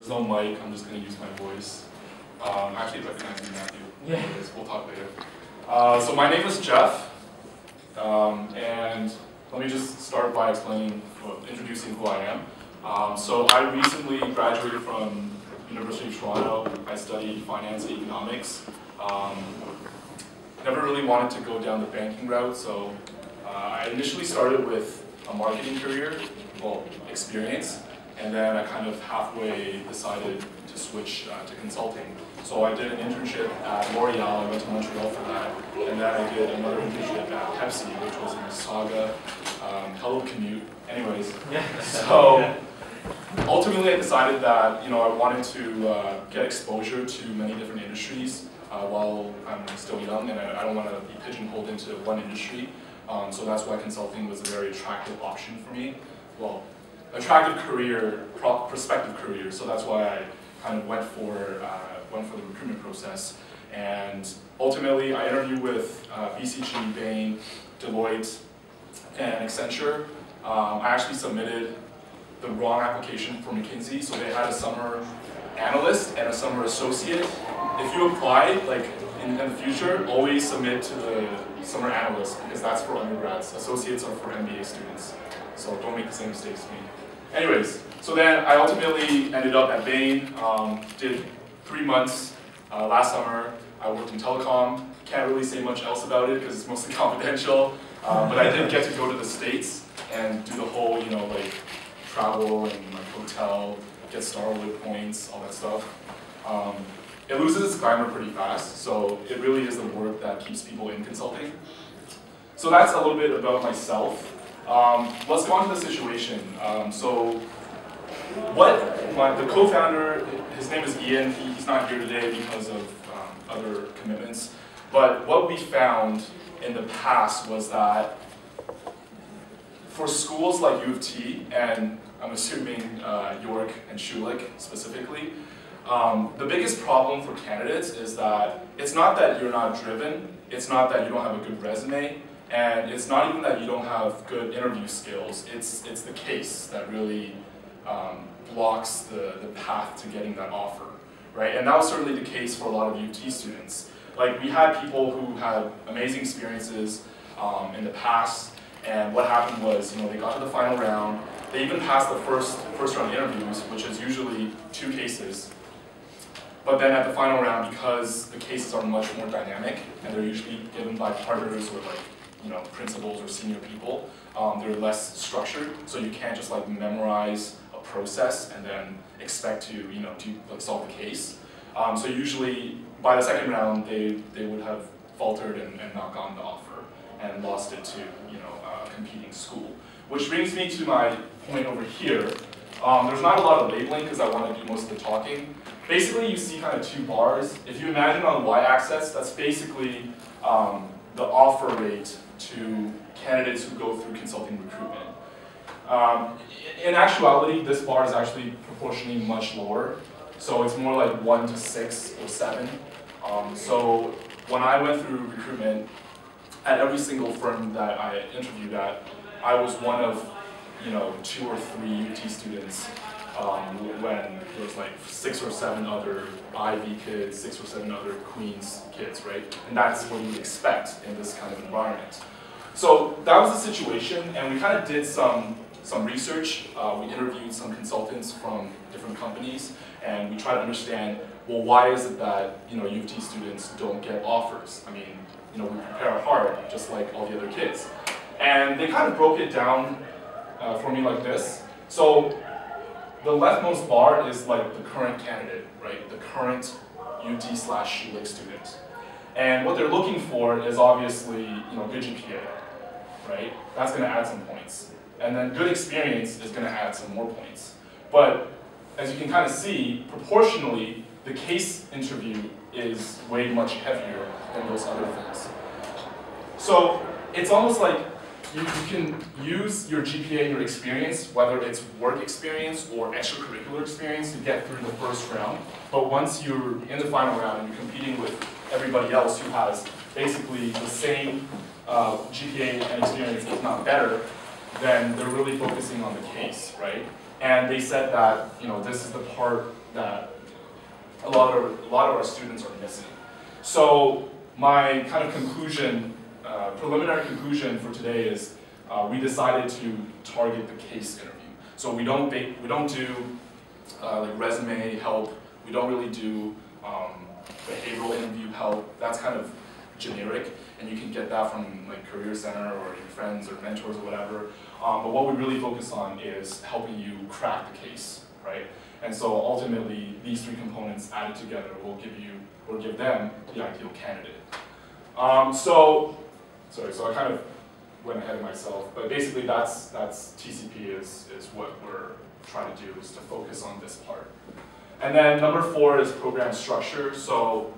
There's no mic, I'm just going to use my voice. Actually recognize me, Matthew. Yeah. Anyways, we'll talk later. So my name is Jeff, and let me just start by introducing who I am. So I recently graduated from University of Toronto. I studied finance and economics. Never really wanted to go down the banking route, so I initially started with a marketing career, well, experience, and then I kind of halfway decided to switch to consulting. So I did an internship at L'Oreal. I went to Montreal for that, and then I did another internship at Pepsi, which was in Mississauga. Hello commute. Anyways, so ultimately I decided that I wanted to get exposure to many different industries while I'm still young, and I don't want to be pigeonholed into one industry. So that's why consulting was a very attractive option for me. Well, attractive career, prospective career. So that's why I kind of went for the recruitment process. And ultimately, I interviewed with BCG, Bain, Deloitte, and Accenture. I actually submitted the wrong application for McKinsey. So they had a summer analyst and a summer associate. If you apply, like in the future, always submit to the summer analyst because that's for undergrads. Associates are for MBA students. So don't make the same mistakes as me. Anyways, so then I ultimately ended up at Bain, did 3 months last summer. I worked in telecom. Can't really say much else about it because it's mostly confidential. But I did get to go to the States and do the whole, like travel and like hotel, get Starwood points, all that stuff. It loses its glamour pretty fast, so it really is the work that keeps people in consulting. So that's a little bit about myself. Let's go on to the situation. The co-founder, his name is Ian. He's not here today because of other commitments. But what we found in the past was that for schools like U of T, and I'm assuming York and Schulich specifically, the biggest problem for candidates is that it's not that you're not driven, it's not that you don't have a good resume, and it's not even that you don't have good interview skills, it's the case that really blocks the path to getting that offer, right? And that was certainly the case for a lot of U of T students. Like, we had people who had amazing experiences in the past, and what happened was, they got to the final round, they even passed the first round interviews, which is usually 2 cases. But then at the final round, because the cases are much more dynamic, and they're usually given by partners or principals or senior people, they're less structured, so you can't just memorize a process and then expect to solve the case. So usually by the second round, they would have faltered and not gotten the offer and lost it to a competing school. Which brings me to my point over here. There's not a lot of labeling because I want to do most of the talking. Basically, you see kind of 2 bars. If you imagine on the y-axis, that's basically the offer rate to candidates who go through consulting recruitment. In actuality, this bar is actually proportionally much lower. So it's more like 1 to 6 or 7. So when I went through recruitment, at every single firm that I interviewed at, I was one of 2 or 3 UT students when there was 6 or 7 other Ivy kids, 6 or 7 other Queens kids, right? And that's what you expect in this kind of environment. So that was the situation, and we kind of did some research. We interviewed some consultants from different companies, and we tried to understand, well, why is it that U of T students don't get offers? I mean, we prepare hard, just like all the other kids. And they kind of broke it down for me like this. So the leftmost bar is the current candidate, right? The current UT/Schulich student. And what they're looking for is obviously, good GPA, right? That's going to add some points. And then good experience is going to add some more points. But as you can kind of see, proportionally, the case interview is way much heavier than those other things. So it's almost like you can use your GPA and your experience, whether it's work experience or extracurricular experience, to get through the first round. But once you're in the final round and you're competing with everybody else who has basically the same GPA and experience, if not better, then they're really focusing on the case, right? And they said that this is the part that a lot of our students are missing. So my kind of conclusion, preliminary conclusion for today is we decided to target the case interview. So we don't do like resume help. We don't really do behavioral interview help. That's kind of generic, and you can get that from like Career Center or your friends or mentors or whatever. But what we really focus on is helping you crack the case, right? And so ultimately, these three components added together will give you or give them the ideal candidate. So I kind of went ahead of myself, but basically that's TCP is what we're trying to do, is to focus on this part. And then number 4 is program structure. So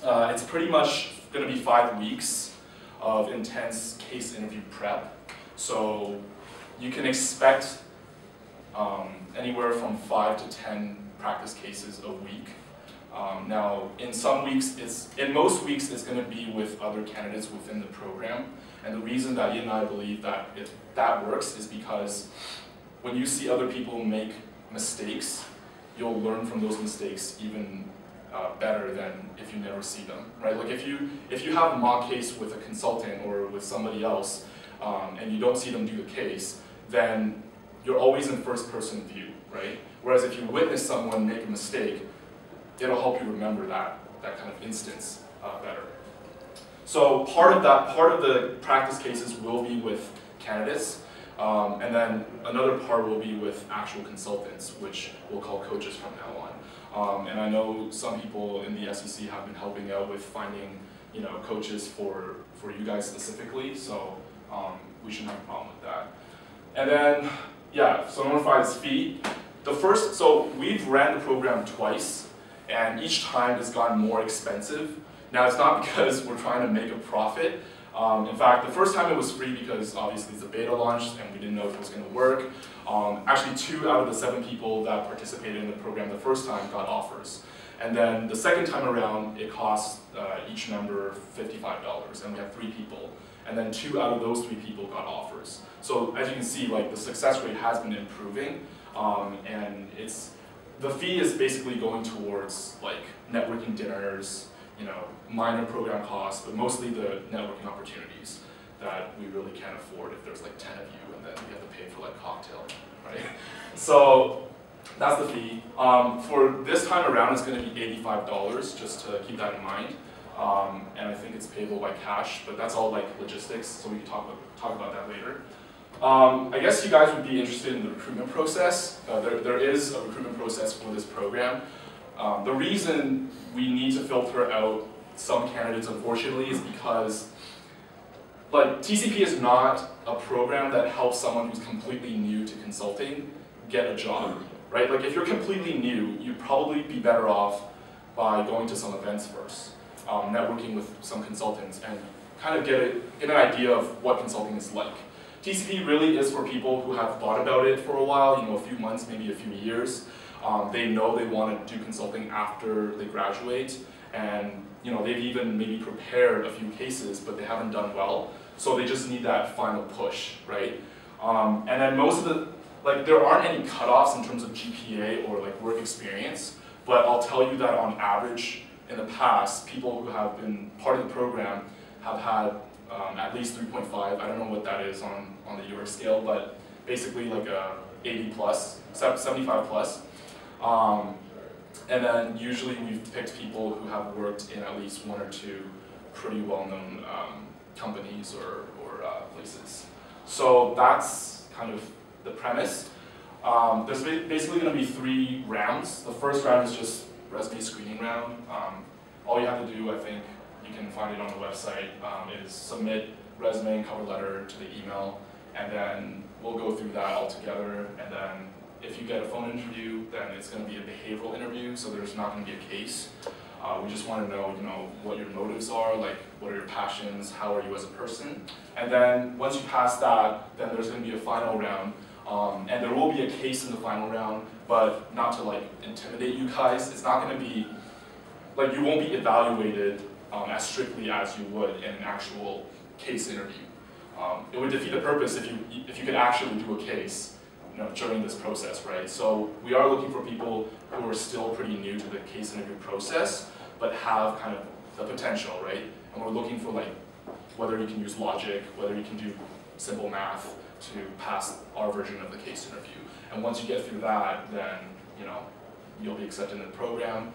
it's pretty much going to be 5 weeks of intense case interview prep. So you can expect anywhere from 5 to 10 practice cases a week. Now, in most weeks, it's going to be with other candidates within the program. And the reason that Ian and I believe that that works is because when you see other people make mistakes, you'll learn from those mistakes even better than if you never see them, right? Like if you have a mock case with a consultant or with somebody else, and you don't see them do the case, then you're always in first-person view, right? Whereas if you witness someone make a mistake, it'll help you remember that kind of instance better. So part of the practice cases will be with candidates, and then another part will be with actual consultants, which we'll call coaches from now on. And I know some people in the SEC have been helping out with finding, coaches for you guys specifically. So we shouldn't have a problem with that. And then, yeah. So number 5 is fee. So we've ran the program twice, and each time it's gotten more expensive. Now, it's not because we're trying to make a profit. In fact, the first time it was free because obviously it's a beta launch and we didn't know if it was going to work. Actually, 2 out of the 7 people that participated in the program the first time got offers. And then the second time around, it cost each member $55, and we had 3 people. And then 2 out of those 3 people got offers. So as you can see, like the success rate has been improving, and the fee is basically going towards like networking dinners, minor program costs, but mostly the networking opportunities that we really can't afford if there's like 10 of you and then you have to pay for like cocktail, right? So that's the fee. For this time around, it's going to be $85, just to keep that in mind. And I think it's payable by cash, but that's all like logistics, so we can talk about that later. I guess you guys would be interested in the recruitment process. There is a recruitment process for this program. The reason we need to filter out some candidates, unfortunately, is because TCP is not a program that helps someone who's completely new to consulting get a job, right? Like if you're completely new, you'd probably be better off by going to some events first, networking with some consultants, and kind of get an idea of what consulting is like. TCP really is for people who have thought about it for a while, a few months, maybe a few years. They know they want to do consulting after they graduate, and they've even maybe prepared a few cases, but they haven't done well, so they just need that final push, right? And then most of there aren't any cutoffs in terms of GPA or like work experience, but I'll tell you that on average, in the past, people who have been part of the program have had at least 3.5. I don't know what that is on the York scale, but basically like a 80 plus, 75 plus. And then usually we've picked people who have worked in at least 1 or 2 pretty well-known companies or places. So that's kind of the premise. There's basically going to be 3 rounds. The first round is just resume screening round. All you have to do, I think, you can find it on the website, is submit resume and cover letter to the email, and then we'll go through that all together, and then if you get a phone interview, then it's going to be a behavioral interview, so there's not going to be a case. We just want to know, what your motives are, like what are your passions, how are you as a person, and then once you pass that, then there's going to be a final round, and there will be a case in the final round, but not to intimidate you guys. It's not going to be you won't be evaluated as strictly as you would in an actual case interview. It would defeat the purpose if you could actually do a case during this process, right? So we are looking for people who are still pretty new to the case interview process, but have kind of the potential, right? And we're looking for like whether you can use logic, whether you can do simple math to pass our version of the case interview. And once you get through that, then you'll be accepted in the program.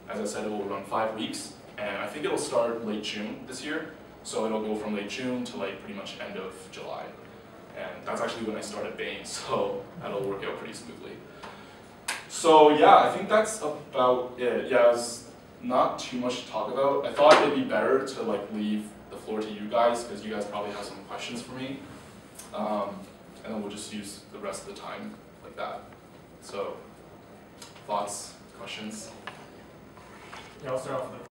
As I said, it will run 5 weeks, and I think it'll start late June this year. So it'll go from late June to like pretty much end of July. And that's actually when I started Bain, so that'll work out pretty smoothly. So yeah, I think that's about it. Yeah, it was not too much to talk about. I thought it'd be better to like leave the floor to you guys, because you guys probably have some questions for me. And then we'll just use the rest of the time like that. So, thoughts, questions? Yeah, I'll start off with